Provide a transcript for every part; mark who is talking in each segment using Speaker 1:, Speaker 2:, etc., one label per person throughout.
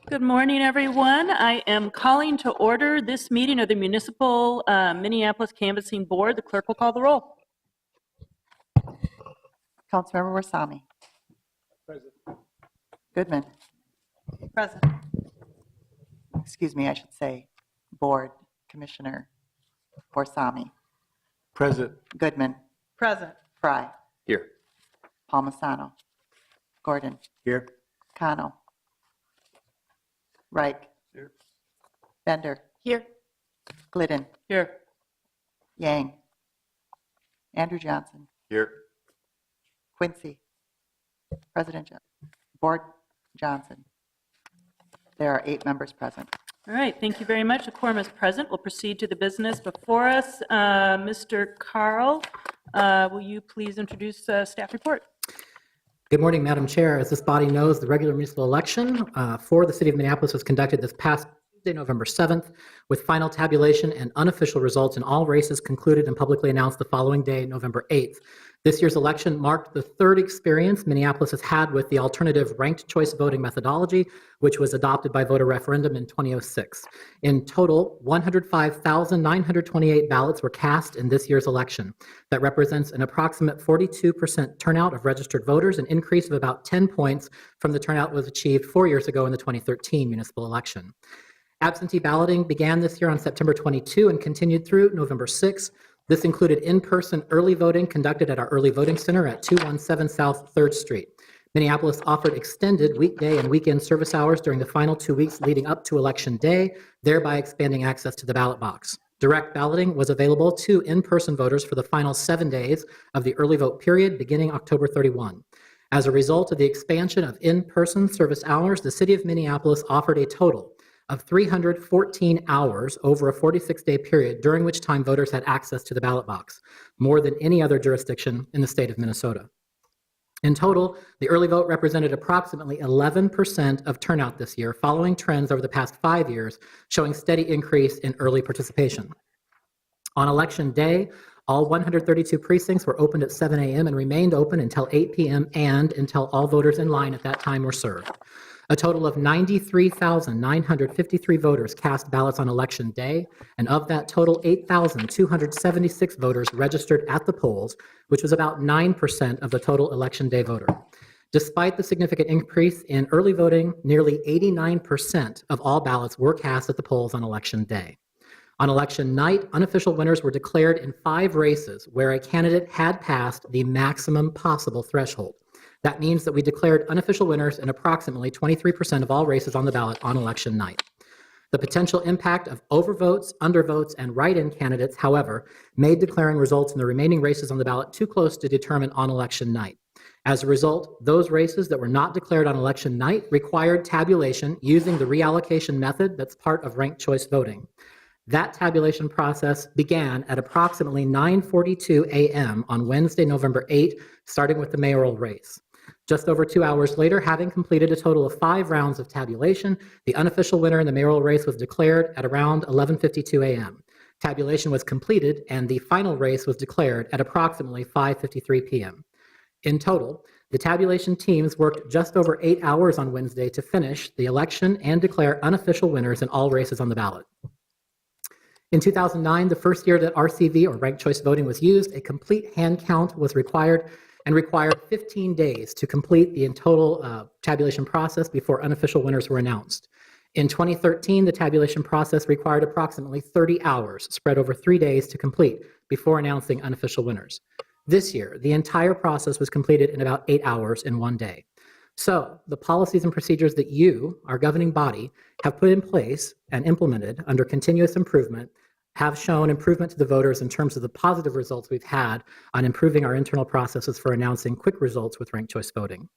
Speaker 1: Good morning, everyone. I am calling to order this meeting of the Municipal Minneapolis Canvassing Board. The clerk will call the roll.
Speaker 2: Councilmember Warsame.
Speaker 3: Present.
Speaker 2: Goodman.
Speaker 1: Present.
Speaker 2: Excuse me, I should say Board Commissioner Warsame.
Speaker 3: Present.
Speaker 2: Goodman.
Speaker 1: Present.
Speaker 2: Fry.
Speaker 3: Here.
Speaker 2: Palmisano. Gordon.
Speaker 3: Here.
Speaker 2: Cano. Reich.
Speaker 3: Here.
Speaker 2: Bender.
Speaker 1: Here.
Speaker 2: Glidden.
Speaker 1: Here.
Speaker 2: Yang. Andrew Johnson.
Speaker 3: Here.
Speaker 2: Quincy. Board Johnson. There are 8 members present.
Speaker 1: All right, thank you very much. A quorum is present. We'll proceed to the business before us. Mr. Carl, will you please introduce staff report?
Speaker 4: Good morning, Madam Chair. As this body knows, the regular municipal election for the City of Minneapolis was conducted this past Tuesday, November 7th, with final tabulation and unofficial results in all races concluded and publicly announced the following day, November 8th. This year's election marked the third experience Minneapolis has had with the alternative ranked choice voting methodology, which was adopted by voter referendum in 2006. In total, 105,928 ballots were cast in this year's election. That represents an approximate 42% turnout of registered voters, an increase of about 10 points from the turnout was achieved 4 years ago in the 2013 municipal election. Absentee balloting began this year on September 22 and continued through November 6. This included in-person early voting conducted at our early voting center at 217 South 3rd Street. Minneapolis offered extended weekday and weekend service hours during the final 2 weeks leading up to Election Day, thereby expanding access to the ballot box. Direct balloting was available to in-person voters for the final 7 days of the early vote period beginning October 31. As a result of the expansion of in-person service hours, the City of Minneapolis offered a total of 314 hours over a 46-day period, during which time voters had access to the ballot box, more than any other jurisdiction in the state of Minnesota. In total, the early vote represented approximately 11% of turnout this year, following trends over the past 5 years, showing steady increase in early participation. On Election Day, all 132 precincts were opened at 7 a.m. and remained open until 8 p.m. and until all voters in line at that time were served. A total of 93,953 voters cast ballots on Election Day, and of that total, 8,276 voters registered at the polls, which was about 9% of the total Election Day voter. Despite the significant increase in early voting, nearly 89% of all ballots were cast at the polls on Election Day. On election night, unofficial winners were declared in 5 races where a candidate had passed the maximum possible threshold. That means that we declared unofficial winners in approximately 23% of all races on the ballot on election night. The potential impact of overvotes, undervotes, and write-in candidates, however, made declaring results in the remaining races on the ballot too close to determine on election night. As a result, those races that were not declared on election night required tabulation using the reallocation method that's part of ranked choice voting. That tabulation process began at approximately 9:42 a.m. on Wednesday, November 8, starting with the mayoral race. Just over 2 hours later, having completed a total of 5 rounds of tabulation, the unofficial winner in the mayoral race was declared at around 11:52 a.m. Tabulation was completed, and the final race was declared at approximately 5:53 p.m. In total, the tabulation teams worked just over 8 hours on Wednesday to finish the election and declare unofficial winners in all races on the ballot. In 2009, the first year that RCV, or ranked choice voting, was used, a complete hand count was required 15 days to complete the total tabulation process before unofficial winners were announced. In 2013, the tabulation process required approximately 30 hours, spread over 3 days to complete before announcing unofficial winners. This year, the entire process was completed in about 8 hours in 1 day. So the policies and procedures that you, our governing body, have put in place and implemented under continuous improvement have shown improvement to the voters in terms of the positive results we've had on improving our internal processes for announcing quick results with ranked choice voting.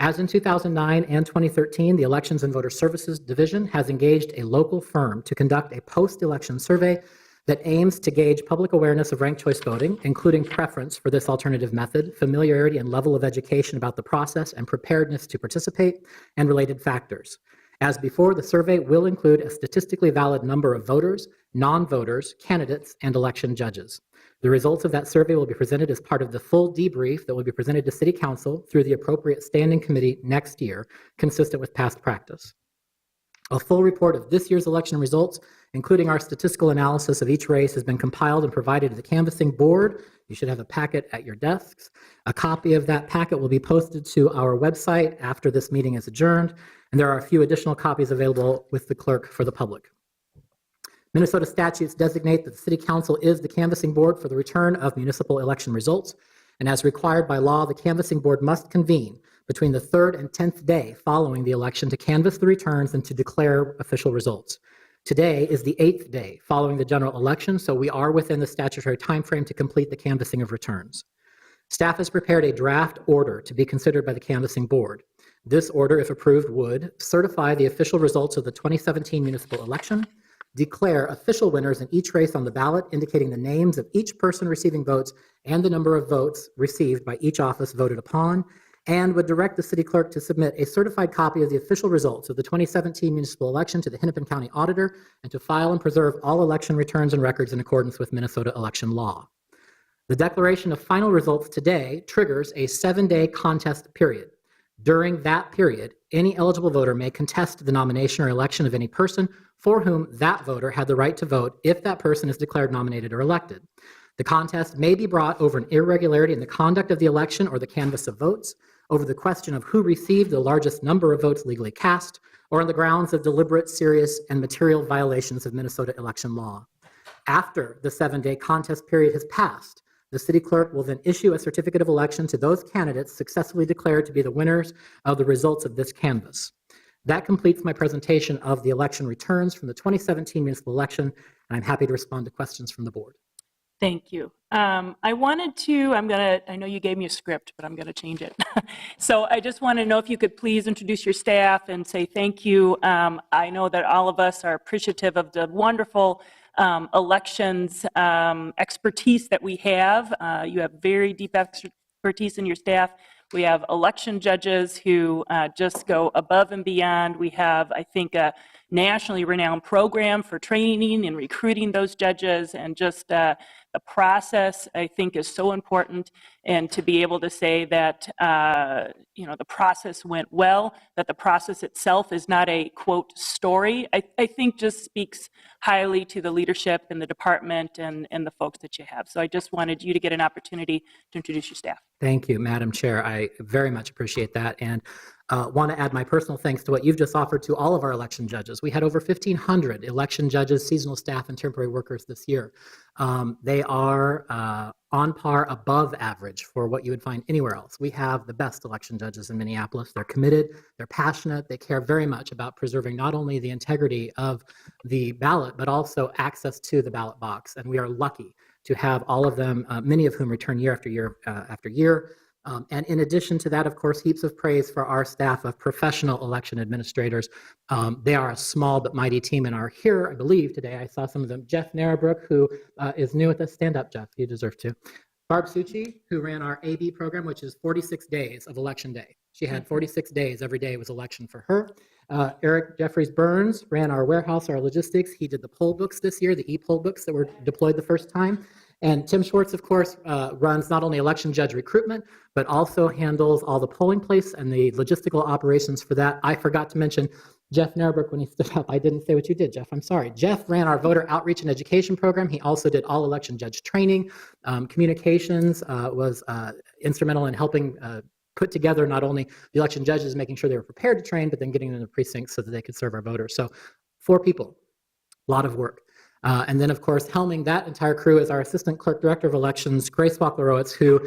Speaker 4: As in 2009 and 2013, the Elections and Voter Services Division has engaged a local firm to conduct a post-election survey that aims to gauge public awareness of ranked choice voting, including preference for this alternative method, familiarity and level of education about the process, and preparedness to participate, and related factors. As before, the survey will include a statistically valid number of voters, non-voters, candidates, and election judges. The results of that survey will be presented as part of the full debrief that will be presented to City Council through the appropriate standing committee next year, consistent with past practice. A full report of this year's election results, including our statistical analysis of each race, has been compiled and provided to the canvassing board. You should have a packet at your desks. A copy of that packet will be posted to our website after this meeting is adjourned, and there are a few additional copies available with the clerk for the public. Minnesota statutes designate that the City Council is the canvassing board for the return of municipal election results, and as required by law, the canvassing board must convene between the 3rd and 10th day following the election to canvass the returns and to declare official results. Today is the 8th day following the general election, so we are within the statutory timeframe to complete the canvassing of returns. Staff has prepared a draft order to be considered by the canvassing board. This order, if approved, would certify the official results of the 2017 municipal election, declare official winners in each race on the ballot, indicating the names of each person receiving votes and the number of votes received by each office voted upon, and would direct the city clerk to submit a certified copy of the official results of the 2017 municipal election to the Hennepin County Auditor and to file and preserve all election returns and records in accordance with Minnesota election law. The declaration of final results today triggers a 7-day contest period. During that period, any eligible voter may contest the nomination or election of any person for whom that voter had the right to vote if that person is declared nominated or elected. The contest may be brought over an irregularity in the conduct of the election or the canvass of votes, over the question of who received the largest number of votes legally cast, or on the grounds of deliberate, serious, and material violations of Minnesota election law. After the 7-day contest period has passed, the city clerk will then issue a certificate of election to those candidates successfully declared to be the winners of the results of this canvass. That completes my presentation of the election returns from the 2017 municipal election, and I'm happy to respond to questions from the board.
Speaker 1: Thank you. I know you gave me a script, but I'm going to change it. So I just want to know if you could please introduce your staff and say thank you. I know that all of us are appreciative of the wonderful elections expertise that we have. You have very deep expertise in your staff. We have election judges who just go above and beyond. We have, I think, a nationally renowned program for training and recruiting those judges, and just the process, I think, is so important. And to be able to say that, the process went well, that the process itself is not a, quote, story, I think just speaks highly to the leadership in the department and the folks that you have. So I just wanted you to get an opportunity to introduce your staff.
Speaker 4: Thank you, Madam Chair. I very much appreciate that, and want to add my personal thanks to what you've just offered to all of our election judges. We had over 1,500 election judges, seasonal staff, and temporary workers this year. They are on par, above average for what you would find anywhere else. We have the best election judges in Minneapolis. They're committed, they're passionate, they care very much about preserving not only the integrity of the ballot, but also access to the ballot box. And we are lucky to have all of them, many of whom return year after year after year. And in addition to that, of course, heaps of praise for our staff of professional election administrators. They are a small but mighty team and are here, I believe, today. I saw some of them. Jeff Narrabrook, who is new at this. Stand up, Jeff. You deserve to. Barb Succi, who ran our AB program, which is 46 days of election day. She had 46 days. Every day was election for her. Eric Jeffries Burns ran our warehouse, our logistics. He did the poll books this year, the e-poll books that were deployed the first time. And Tim Schwartz, of course, runs not only election judge recruitment, but also handles all the polling place and the logistical operations for that. I forgot to mention Jeff Narrabrook when he stood up. I didn't say what you did, Jeff. I'm sorry. Jeff ran our voter outreach and education program. He also did all election judge training. Communications was instrumental in helping put together not only the election judges, making sure they were prepared to train, but then getting them to the precincts so that they could serve our voters. So 4 people, a lot of work. And then, of course, helming that entire crew is our Assistant Clerk Director of Elections, Grace Walker-Rowitz, who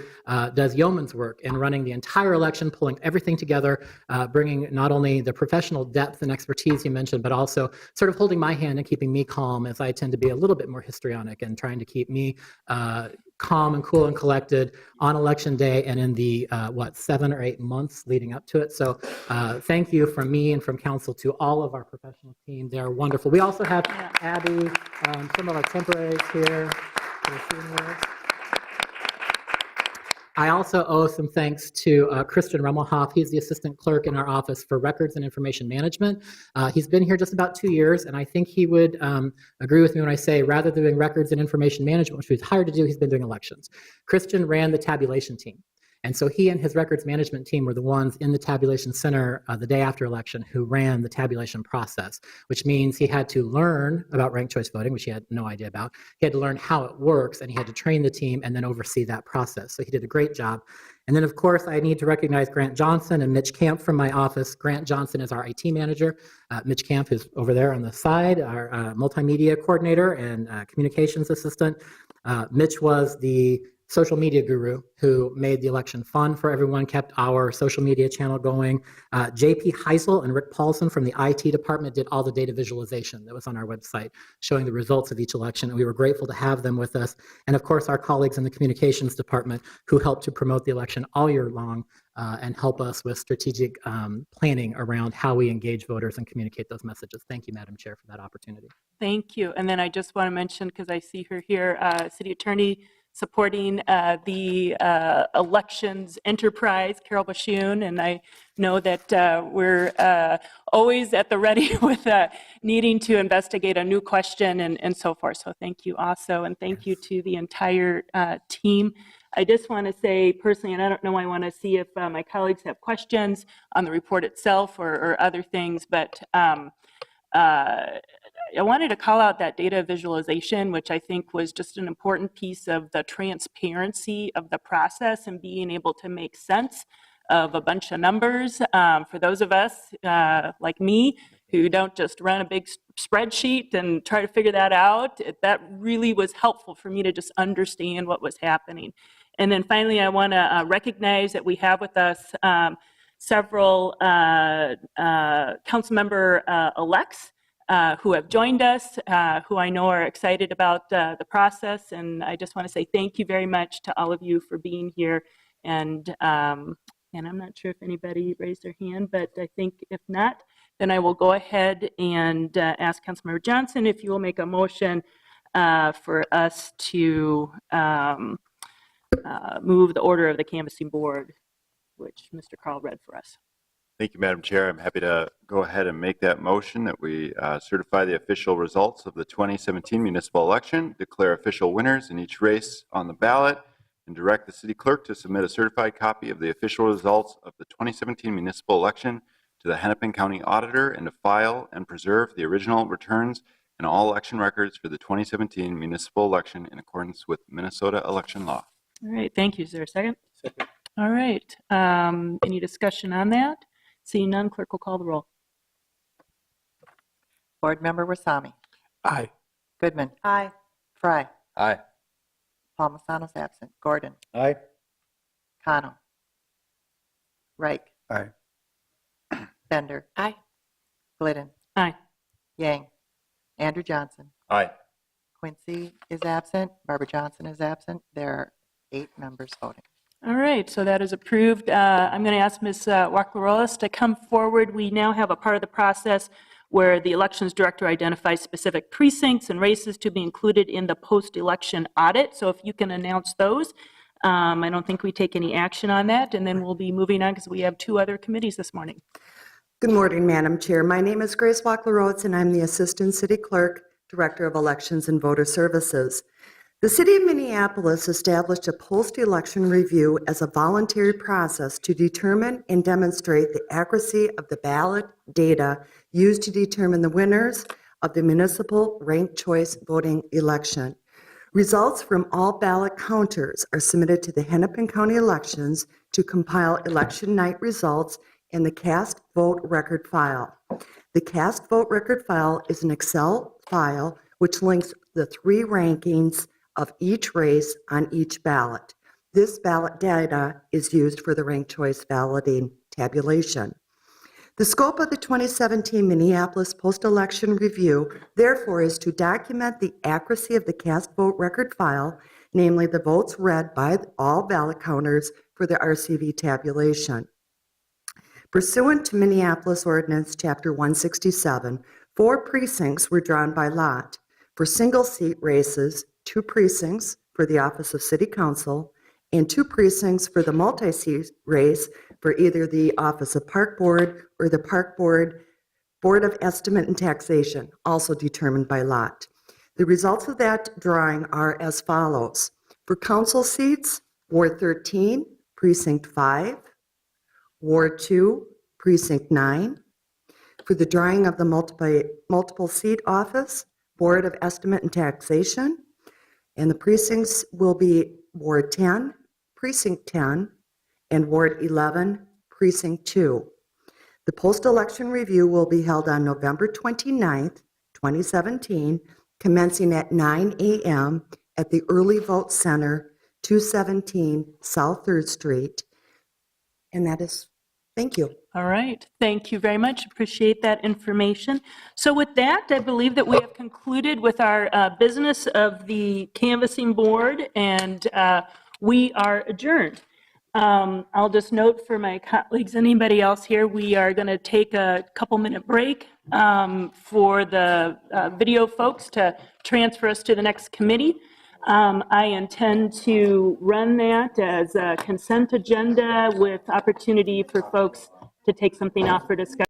Speaker 4: does yeoman's work in running the entire election, pulling everything together, bringing not only the professional depth and expertise you mentioned, but also sort of holding my hand and keeping me calm, as I tend to be a little bit more histrionic, and trying to keep me calm and cool and collected on election day and in the 7 or 8 months leading up to it. So thank you from me and from council to all of our professional team. They're wonderful. We also have Abby, some of our temporaries here. I also owe some thanks to Christian Rummelhoff. He's the assistant clerk in our office for records and information management. He's been here just about 2 years, and I think he would agree with me when I say rather than doing records and information management, which he was hired to do, he's been doing elections. Christian ran the tabulation team. And so he and his records management team were the ones in the tabulation center the day after election who ran the tabulation process, which means he had to learn about ranked choice voting, which he had no idea about. He had to learn how it works, and he had to train the team and then oversee that process. So he did a great job. And then, of course, I need to recognize Grant Johnson and Mitch Camp from my office. Grant Johnson is our IT manager. Mitch Camp is over there on the side, our multimedia coordinator and communications assistant. Mitch was the social media guru who made the election fun for everyone, kept our social media channel going. JP Heisel and Rick Paulson from the IT department did all the data visualization that was on our website showing the results of each election, and we were grateful to have them with us. And of course, our colleagues in the communications department who helped to promote the election all year long and help us with strategic planning around how we engage voters and communicate those messages. Thank you, Madam Chair, for that opportunity.
Speaker 1: Thank you. And then I just want to mention, because I see her here, City Attorney supporting the elections enterprise, Carol Bashoon, and I know that we're always at the ready with needing to investigate a new question and so forth. So thank you also, and thank you to the entire team. I just want to say personally, and I don't know, I want to see if my colleagues have questions on the report itself or other things, but I wanted to call out that data visualization, which I think was just an important piece of the transparency of the process and being able to make sense of a bunch of numbers. For those of us like me who don't just run a big spreadsheet and try to figure that out, that really was helpful for me to just understand what was happening. And then finally, I want to recognize that we have with us several council member elects who have joined us, who I know are excited about the process. And I just want to say thank you very much to all of you for being here. And I'm not sure if anybody raised their hand, but I think if not, then I will go ahead and ask Councilmember Johnson if you will make a motion for us to move the order of the canvassing board, which Mr. Carl read for us.
Speaker 5: Thank you, Madam Chair. I'm happy to go ahead and make that motion that we certify the official results of the 2017 municipal election, declare official winners in each race on the ballot, and direct the city clerk to submit a certified copy of the official results of the 2017 municipal election to the Hennepin County Auditor and to file and preserve the original returns and all election records for the 2017 municipal election in accordance with Minnesota election law.
Speaker 1: All right, thank you. Is there a second?
Speaker 3: Second.
Speaker 1: All right. Any discussion on that? Seeing none, clerk will call the roll.
Speaker 2: Board Member Rasami.
Speaker 3: Aye.
Speaker 2: Goodman. Aye. Fry.
Speaker 3: Aye.
Speaker 2: Palmisano's absent. Gordon.
Speaker 3: Aye.
Speaker 2: Cano. Reich.
Speaker 3: Aye.
Speaker 2: Bender.
Speaker 1: Aye.
Speaker 2: Glidden.
Speaker 1: Aye.
Speaker 2: Yang. Andrew Johnson.
Speaker 5: Aye.
Speaker 2: Quincy is absent. Barbara Johnson is absent. There are 8 members voting.
Speaker 1: All right, so that is approved. I'm going to ask Ms. Waclarolas to come forward. We now have a part of the process where the elections director identifies specific precincts and races to be included in the post-election audit. So if you can announce those. I don't think we take any action on that, and then we'll be moving on because we have 2 other committees this morning.
Speaker 6: Good morning, Madam Chair. My name is Grace Waclarolas, and I'm the Assistant City Clerk, Director of Elections and Voter Services. The City of Minneapolis established a post-election review as a voluntary process to determine and demonstrate the accuracy of the ballot data used to determine the winners of the municipal ranked choice voting election. Results from all ballot counters are submitted to the Hennepin County Elections to compile election night results in the cast vote record file. The cast vote record file is an Excel file which links the 3 rankings of each race on each ballot. This ballot data is used for the ranked choice balloting tabulation. The scope of the 2017 Minneapolis post-election review, therefore, is to document the accuracy of the cast vote record file, namely the votes read by all ballot counters for the RCV tabulation. Pursuant to Minneapolis Ordinance Chapter 167, 4 precincts were drawn by lot. For single-seat races, 2 precincts for the office of City Council and 2 precincts for the multi-seat race for either the Office of Park Board or the Park Board Board of Estimate and Taxation, also determined by lot. The results of that drawing are as follows. For council seats, Ward 13, Precinct 5, Ward 2, Precinct 9. For the drawing of the multiple seat office, Board of Estimate and Taxation, and the precincts will be Ward 10, Precinct 10, and Ward 11, Precinct 2. The post-election review will be held on November 29th, 2017, commencing at 9 a.m. at the Early Vote Center, 217 South 3rd Street. And that is, thank you.
Speaker 1: All right, thank you very much. Appreciate that information. So with that, I believe that we have concluded with our business of the canvassing board, and we are adjourned. I'll just note for my colleagues, anybody else here, we are going to take a couple-minute break for the video folks to transfer us to the next committee. I intend to run that as a consent agenda with opportunity for folks to take something off for discussion.